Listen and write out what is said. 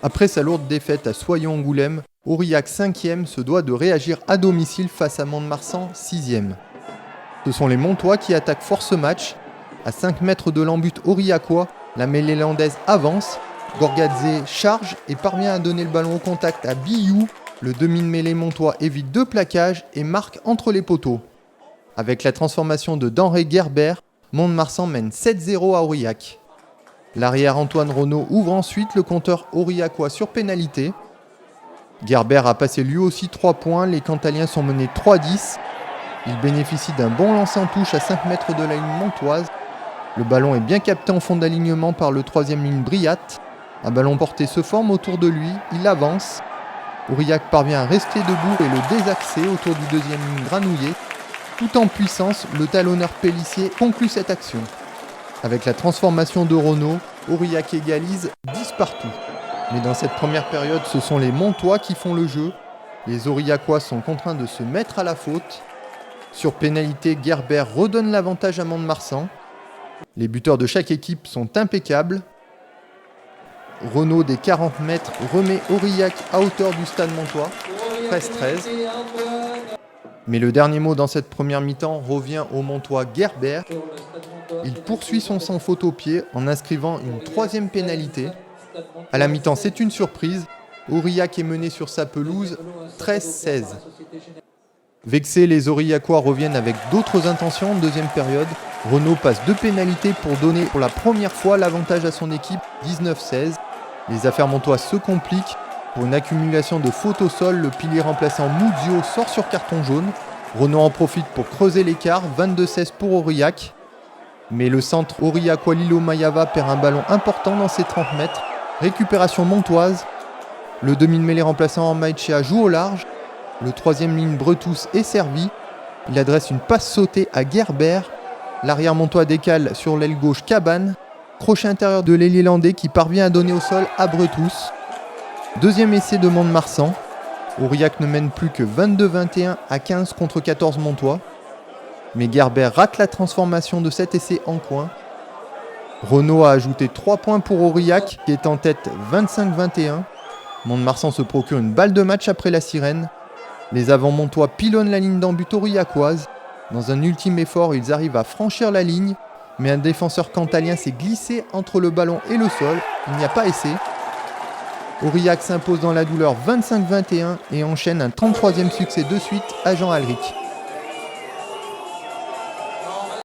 Après sa lourde défaite à Soyons-Angoulême, Aurillac 5e se doit de réagir à domicile face à Mont-de-Marsan 6e. Ce sont les Montois qui attaquent fort ce match. À 5 mètres de l'embut aurillacois, la mêlée landaise avance. Gorgadze charge et parvient à donner le ballon au contact à Billou. Le demi-mêlée montois évite 2 plaquages et marque entre les poteaux. Avec la transformation de Denré Gerber, Mont-de-Marsan mène 7-0 à Aurillac. L'arrière Antoine Renaud ouvre ensuite le compteur aurillacois sur pénalité. Gerber a passé lui aussi 3 points, les Cantaliens sont menés 3-10. Il bénéficie d'un bon lancer en touche à 5 mètres de la ligne montoise. Le ballon est bien capté en fond d'alignement par le 3e ligne Briat. Un ballon porté se forme autour de lui, il avance. Aurillac parvient à rester debout et le désaxer autour du 2e ligne Granouillet. Tout en puissance, le talonneur Pellissier conclut cette action. Avec la transformation de Renaud, Aurillac égalise 10 partout. Mais dans cette première période, ce sont les Montois qui font le jeu. Les Aurillacois sont contraints de se mettre à la faute. Sur pénalité, Gerber redonne l'avantage à Mont-de-Marsan. Les buteurs de chaque équipe sont impeccables. Renaud des 40 mètres remet Aurillac à hauteur du stade montois, 13-13. Mais le dernier mot dans cette première mi-temps revient au Montois Gerber. Il poursuit son sans faute au pied en inscrivant une 3e pénalité. À la mi-temps, c'est une surprise. Aurillac est mené sur sa pelouse 13-16. Vexés, les Aurillacois reviennent avec d'autres intentions en deuxième période. Renaud passe 2 pénalités pour donner pour la première fois l'avantage à son équipe, 19-16. Les affaires montoises se compliquent. Pour une accumulation de fautes au sol, le pilier remplaçant Muzio sort sur carton jaune. Renaud en profite pour creuser l'écart, 22-16 pour Aurillac. Mais le centre aurillacois Lilo Mayava perd un ballon important dans ses 30 mètres. Récupération montoise. Le demi-mêlée remplaçant Maïchea joue au large. Le 3e ligne Bretous est servi. Il adresse une passe sautée à Gerber. L'arrière montois décale sur l'aile gauche Cabane. Crochet intérieur de l'ailier landais qui parvient à donner au sol à Bretous. 2e essai de Mont-de-Marsan. Aurillac ne mène plus que 22-21 à 15 contre 14 Montois. Mais Gerber rate la transformation de cet essai en coin. Renaud a ajouté 3 points pour Aurillac qui est en tête 25-21. Mont-de-Marsan se procure une balle de match après la sirène. Les avants montois pilonnent la ligne d'embut aurillacoise. Dans un ultime effort, ils arrivent à franchir la ligne, mais un défenseur cantalien s'est glissé entre le ballon et le sol. Il n'y a pas essai. Aurillac s'impose dans la douleur 25-21 et enchaîne un 33e succès de suite à Jean Alric.